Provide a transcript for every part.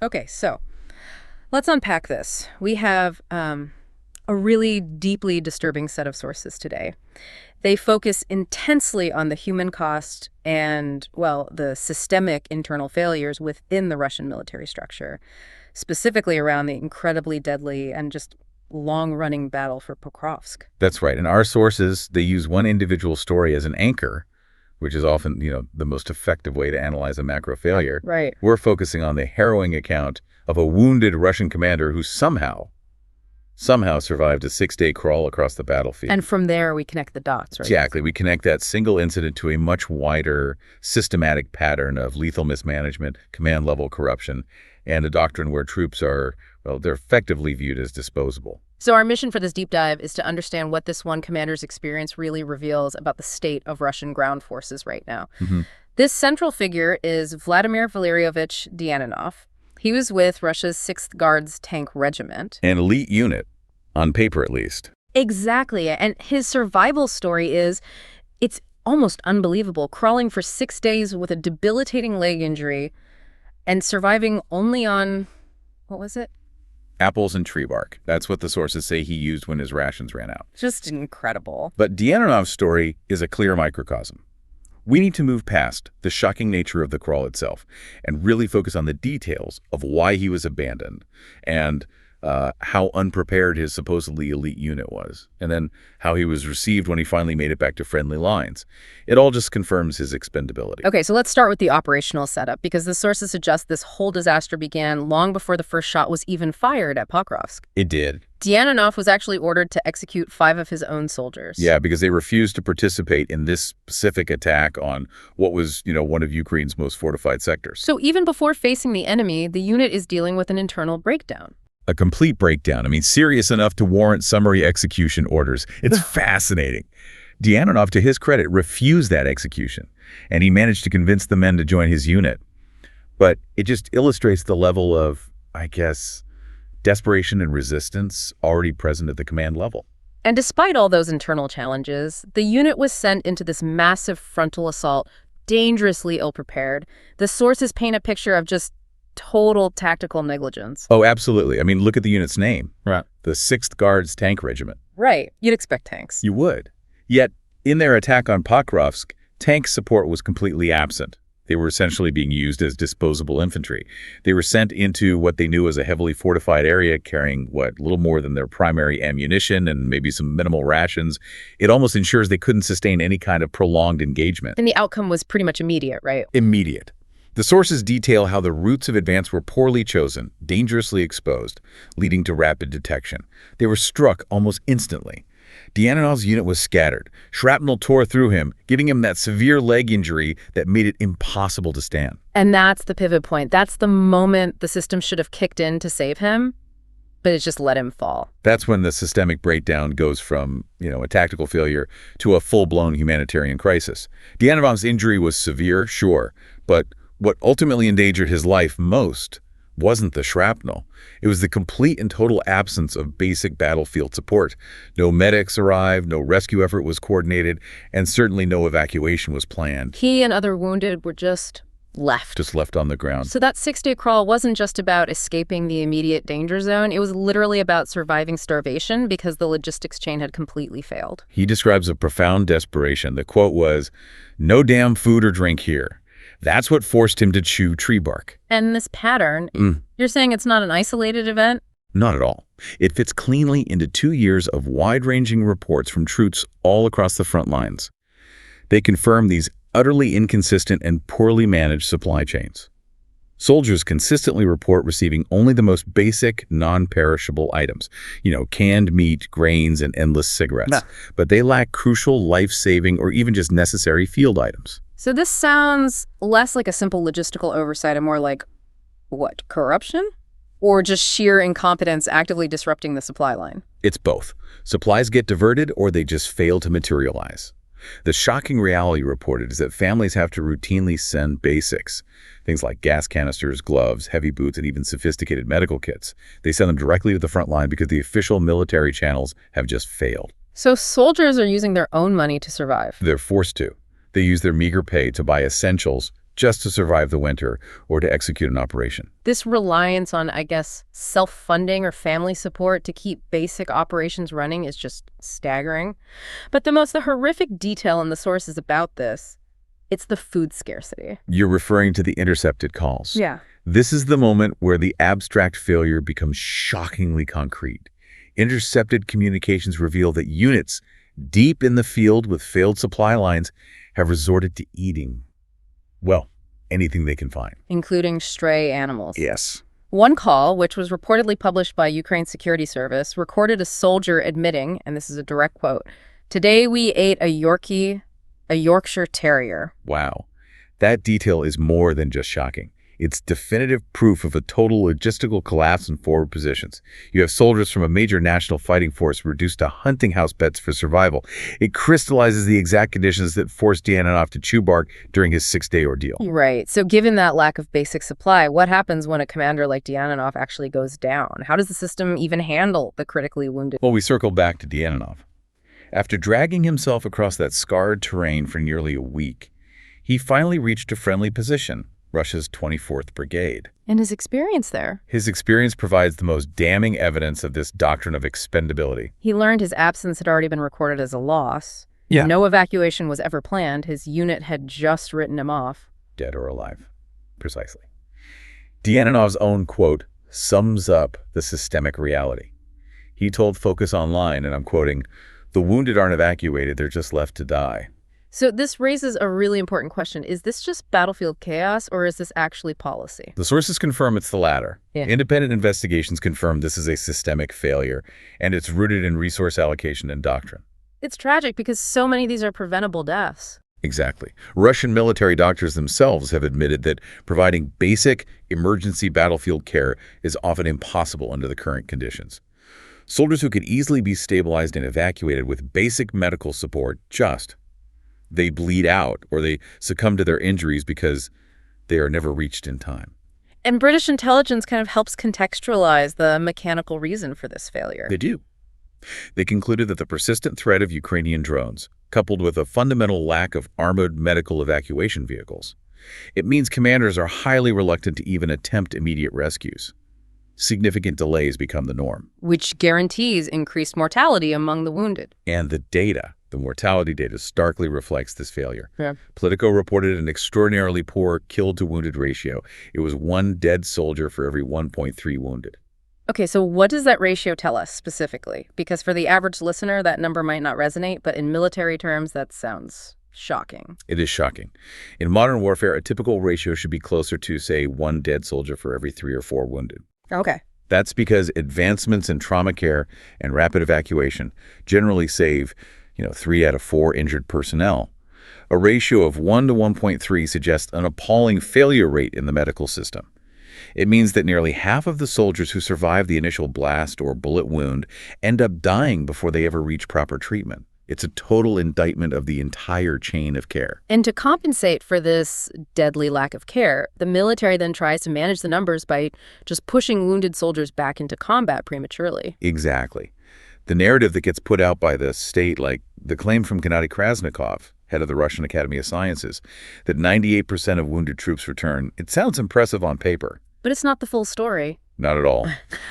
Okay, so let's unpack this. We have a really deeply disturbing set of sources today. They focus intensely on the human cost and, well, the systemic internal failures within the Russian military structure, specifically around the incredibly deadly and just long-running battle for Pokrovsk. That's right. And our sources, they use one individual story as an anchor, which is often, the most effective way to analyze a macro failure. Right. We're focusing on the harrowing account of a wounded Russian commander who somehow survived a 6-day crawl across the battlefield. And from there, we connect the dots, right? Exactly. We connect that single incident to a much wider, systematic pattern of lethal mismanagement, command-level corruption, and a doctrine where troops are, well, they're effectively viewed as disposable. So our mission for this deep dive is to understand what this one commander's experience really reveals about the state of Russian ground forces right now. This central figure is Vladimir Valeryovich Dyanonov. He was with Russia's 6th Guards Tank Regiment. An elite unit, on paper at least. Exactly. And his survival story it's almost unbelievable, crawling for 6 days with a debilitating leg injury and surviving only on, what was it? Apples and tree bark. That's what the sources say he used when his rations ran out. Just incredible. But Dyaноnov's story is a clear microcosm. We need to move past the shocking nature of the crawl itself and really focus on the details of why he was abandoned and how unprepared his supposedly elite unit was, and then how he was received when he finally made it back to friendly lines. It all just confirms his expendability. Okay, so let's start with the operational setup, because the sources suggest this whole disaster began long before the first shot was even fired at Pokrovsk. It did. Dyanonov was actually ordered to execute 5 of his own soldiers. Yeah, because they refused to participate in this specific attack on what was, one of Ukraine's most fortified sectors. So even before facing the enemy, the unit is dealing with an internal breakdown. A complete breakdown. I mean, serious enough to warrant summary execution orders. It's fascinating. Dyanonov, to his credit, refused that execution, and he managed to convince the men to join his unit. But it just illustrates the level of, I guess, desperation and resistance already present at the command level. And despite all those internal challenges, the unit was sent into this massive frontal assault, dangerously ill-prepared. The sources paint a picture of just total tactical negligence. Oh, absolutely. I mean, look at the unit's name. Right. The 6th Guards Tank Regiment. Right. You'd expect tanks. You would. Yet, in their attack on Pokrovsk, tank support was completely absent. They were essentially being used as disposable infantry. They were sent into what they knew as a heavily fortified area carrying, little more than their primary ammunition and maybe some minimal rations. It almost ensures they couldn't sustain any kind of prolonged engagement. And the outcome was pretty much immediate, right? Immediate. The sources detail how the routes of advance were poorly chosen, dangerously exposed, leading to rapid detection. They were struck almost instantly. Dyaноnov's unit was scattered. Shrapnel tore through him, giving him that severe leg injury that made it impossible to stand. And that's the pivot point. That's the moment the system should have kicked in to save him, but it just let him fall. That's when the systemic breakdown goes from, a tactical failure to a full-blown humanitarian crisis. Dyaноnov's injury was severe, sure, but what ultimately endangered his life most wasn't the shrapnel. It was the complete and total absence of basic battlefield support. No medics arrived, no rescue effort was coordinated, and certainly no evacuation was planned. He and other wounded were just left. Just left on the ground. So that 6-day crawl wasn't just about escaping the immediate danger zone. It was literally about surviving starvation because the logistics chain had completely failed. He describes a profound desperation. The quote was, "No damn food or drink here." That's what forced him to chew tree bark. And this pattern, you're saying it's not an isolated event? Not at all. It fits cleanly into 2 years of wide-ranging reports from troops all across the front lines. They confirm these utterly inconsistent and poorly managed supply chains. Soldiers consistently report receiving only the most basic, non-perishable items, canned meat, grains, and endless cigarettes. But they lack crucial, life-saving, or even just necessary field items. So this sounds less like a simple logistical oversight and more like, corruption? Or just sheer incompetence actively disrupting the supply line? It's both. Supplies get diverted or they just fail to materialize. The shocking reality reported is that families have to routinely send basics, things like gas canisters, gloves, heavy boots, and even sophisticated medical kits. They send them directly to the front line because the official military channels have just failed. So soldiers are using their own money to survive. They're forced to. They use their meager pay to buy essentials just to survive the winter or to execute an operation. This reliance on, I guess, self-funding or family support to keep basic operations running is just staggering. But the horrific detail in the sources about this, it's the food scarcity. You're referring to the intercepted calls. Yeah. This is the moment where the abstract failure becomes shockingly concrete. Intercepted communications reveal that units deep in the field with failed supply lines have resorted to eating, well, anything they can find. Including stray animals. Yes. One call, which was reportedly published by Ukraine's security service, recorded a soldier admitting, and this is a direct quote, "Today we ate a Yorkshire Terrier." Wow. That detail is more than just shocking. It's definitive proof of a total logistical collapse in forward positions. You have soldiers from a major national fighting force reduced to hunting house pets for survival. It crystallizes the exact conditions that forced Dianonov to chew bark during his 6-day ordeal. Right. So given that lack of basic supply, what happens when a commander like Dianonov actually goes down? How does the system even handle the critically wounded? Well, we circle back to Dianonov. After dragging himself across that scarred terrain for nearly a week, he finally reached a friendly position, Russia's 24th Brigade. And his experience there? His experience provides the most damning evidence of this doctrine of expendability. He learned his absence had already been recorded as a loss. Yeah. No evacuation was ever planned. His unit had just written him off. Dead or alive. Precisely. Dianonov's own quote sums up the systemic reality. He told Focus Online, and I'm quoting, "The wounded aren't evacuated, they're just left to die." So this raises a really important question. Is this just battlefield chaos, or is this actually policy? The sources confirm it's the latter. Yeah. Independent investigations confirm this is a systemic failure, and it's rooted in resource allocation and doctrine. It's tragic because so many of these are preventable deaths. Exactly. Russian military doctors themselves have admitted that providing basic emergency battlefield care is often impossible under the current conditions. Soldiers who could easily be stabilized and evacuated with basic medical support they bleed out or they succumb to their injuries because they are never reached in time. And British intelligence kind of helps contextualize the mechanical reason for this failure. They do. They concluded that the persistent threat of Ukrainian drones, coupled with a fundamental lack of armored medical evacuation vehicles, it means commanders are highly reluctant to even attempt immediate rescues. Significant delays become the norm. Which guarantees increased mortality among the wounded. And the mortality data starkly reflects this failure. Yeah. Politico reported an extraordinarily poor killed-to-wounded ratio. It was 1 dead soldier for every 1.3 wounded. Okay, so what does that ratio tell us specifically? Because for the average listener, that number might not resonate, but in military terms, that sounds shocking. It is shocking. In modern warfare, a typical ratio should be closer to, say, 1 dead soldier for every 3 or 4 wounded. Okay. That's because advancements in trauma care and rapid evacuation generally save 3 out of 4 injured personnel. A ratio of 1 to 1.3 suggests an appalling failure rate in the medical system. It means that nearly half of the soldiers who survive the initial blast or bullet wound end up dying before they ever reach proper treatment. It's a total indictment of the entire chain of care. And to compensate for this deadly lack of care, the military then tries to manage the numbers by just pushing wounded soldiers back into combat prematurely. Exactly. The narrative that gets put out by the state, like the claim from Gennady Krasnikov, head of the Russian Academy of Sciences, that 98% of wounded troops return, it sounds impressive on paper. But it's not the full story. Not at all.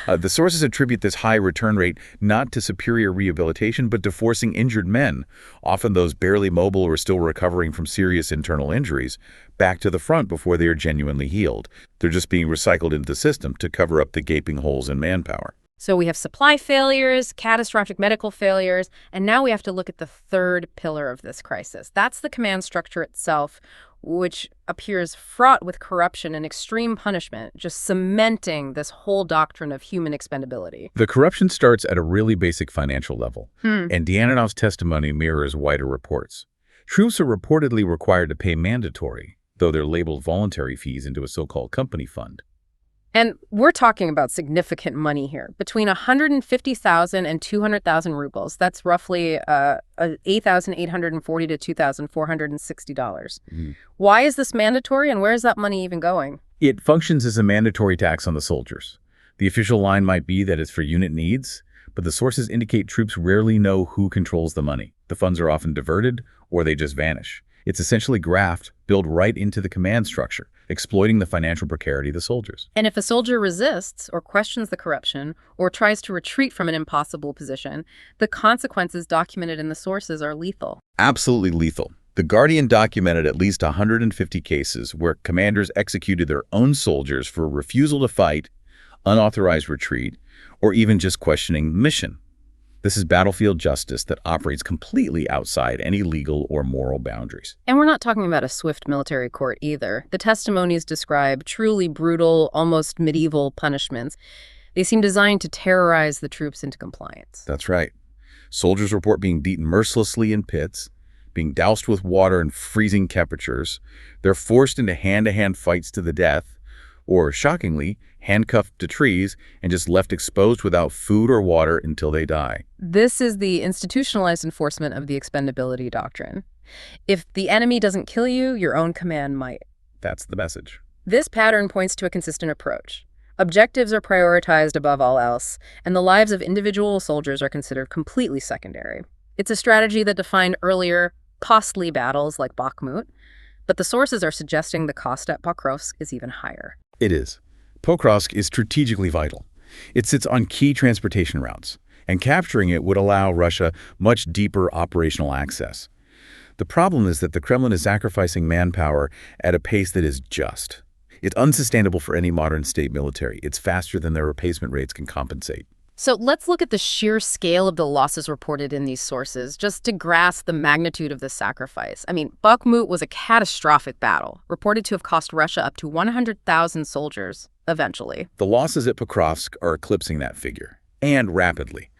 The sources attribute this high return rate not to superior rehabilitation, but to forcing injured men, often those barely mobile or still recovering from serious internal injuries, back to the front before they are genuinely healed. They're just being recycled into the system to cover up the gaping holes in manpower. So we have supply failures, catastrophic medical failures, and now we have to look at the third pillar of this crisis. That's the command structure itself, which appears fraught with corruption and extreme punishment, just cementing this whole doctrine of human expendability. The corruption starts at a really basic financial level, and Dianonov's testimony mirrors wider reports. Troops are reportedly required to pay mandatory, though they're labeled voluntary fees, into a so-called company fund. And we're talking about significant money here, between 150,000 and 200,000 rubles. That's roughly $8,840 to $2,460. Why is this mandatory, and where is that money even going? It functions as a mandatory tax on the soldiers. The official line might be that it's for unit needs, but the sources indicate troops rarely know who controls the money. The funds are often diverted, or they just vanish. It's essentially graft built right into the command structure, exploiting the financial precarity of the soldiers. And if a soldier resists or questions the corruption or tries to retreat from an impossible position, the consequences documented in the sources are lethal. Absolutely lethal. The Guardian documented at least 150 cases where commanders executed their own soldiers for refusal to fight, unauthorized retreat, or even just questioning the mission. This is battlefield justice that operates completely outside any legal or moral boundaries. And we're not talking about a swift military court either. The testimonies describe truly brutal, almost medieval punishments. They seem designed to terrorize the troops into compliance. That's right. Soldiers report being beaten mercilessly in pits, being doused with water in freezing temperatures. They're forced into hand-to-hand fights to the death, or, shockingly, handcuffed to trees and just left exposed without food or water until they die. This is the institutionalized enforcement of the expendability doctrine. If the enemy doesn't kill you, your own command might. That's the message. This pattern points to a consistent approach. Objectives are prioritized above all else, and the lives of individual soldiers are considered completely secondary. It's a strategy that defined earlier, costly battles like Bakhmut, but the sources are suggesting the cost at Pokrovsk is even higher. It is. Pokrovsk is strategically vital. It sits on key transportation routes, and capturing it would allow Russia much deeper operational access. The problem is that the Kremlin is sacrificing manpower at a pace that is just. It's unsustainable for any modern state military. It's faster than their replacement rates can compensate. So let's look at the sheer scale of the losses reported in these sources, just to grasp the magnitude of this sacrifice. I mean, Bakhmut was a catastrophic battle, reported to have cost Russia up to 100,000 soldiers, eventually. The losses at Pokrovsk are eclipsing that figure, and rapidly.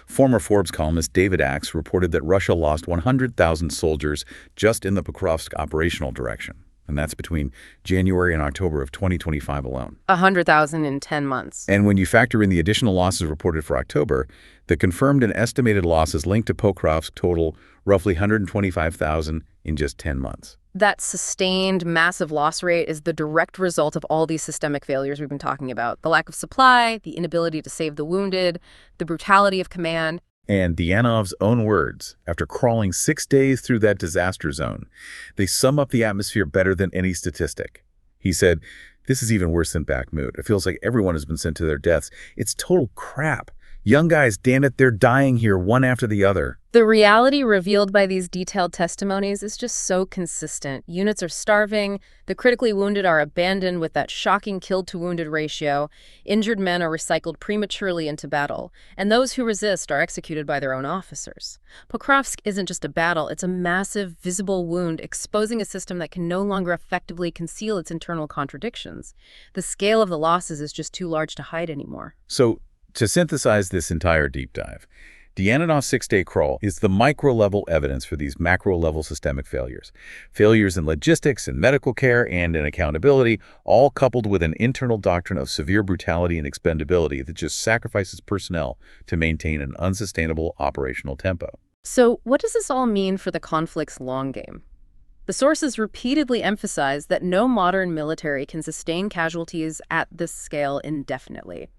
Former Forbes columnist David Axe reported that Russia lost 100,000 soldiers just in the Pokrovsk operational direction. And that's between January and October of 2025 alone. 100,000 in 10 months. And when you factor in the additional losses reported for October, the confirmed and estimated losses linked to Pokrovsk total roughly 125,000 in just 10 months. That sustained, massive loss rate is the direct result of all these systemic failures we've been talking about. The lack of supply, the inability to save the wounded, the brutality of command. And Dianov's own words, after crawling 6 days through that disaster zone, they sum up the atmosphere better than any statistic. He said, "This is even worse than Bakhmut. It feels like everyone has been sent to their deaths. It's total crap. Young guys, damn it, they're dying here one after the other." The reality revealed by these detailed testimonies is just so consistent. Units are starving, the critically wounded are abandoned with that shocking killed-to-wounded ratio, injured men are recycled prematurely into battle, and those who resist are executed by their own officers. Pokrovsk isn't just a battle, it's a massive, visible wound exposing a system that can no longer effectively conceal its internal contradictions. The scale of the losses is just too large to hide anymore. So, to synthesize this entire deep dive, Dianov's 6-day crawl is the micro-level evidence for these macro-level systemic failures. Failures in logistics and medical care and in accountability, all coupled with an internal doctrine of severe brutality and expendability that just sacrifices personnel to maintain an unsustainable operational tempo. So what does this all mean for the conflict's long game? The sources repeatedly emphasize that no modern military can sustain casualties at this scale indefinitely,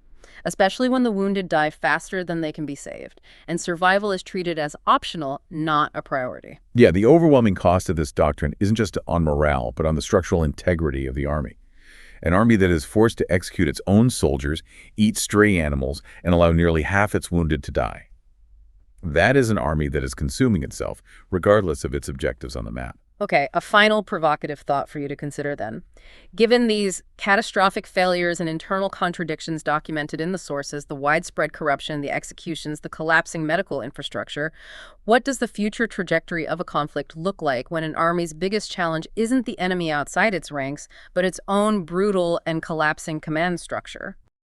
especially when the wounded die faster than they can be saved, and survival is treated as optional, not a priority. Yeah, the overwhelming cost of this doctrine isn't just on morale, but on the structural integrity of the army. An army that is forced to execute its own soldiers, eat stray animals, and allow nearly half its wounded to die. That is an army that is consuming itself, regardless of its objectives on the map. Okay, a final provocative thought for you to consider then. Given these catastrophic failures and internal contradictions documented in the sources, the widespread corruption, the executions, the collapsing medical infrastructure, what does the future trajectory of a conflict look like when an army's biggest challenge isn't the enemy outside its ranks, but its own brutal and collapsing command structure?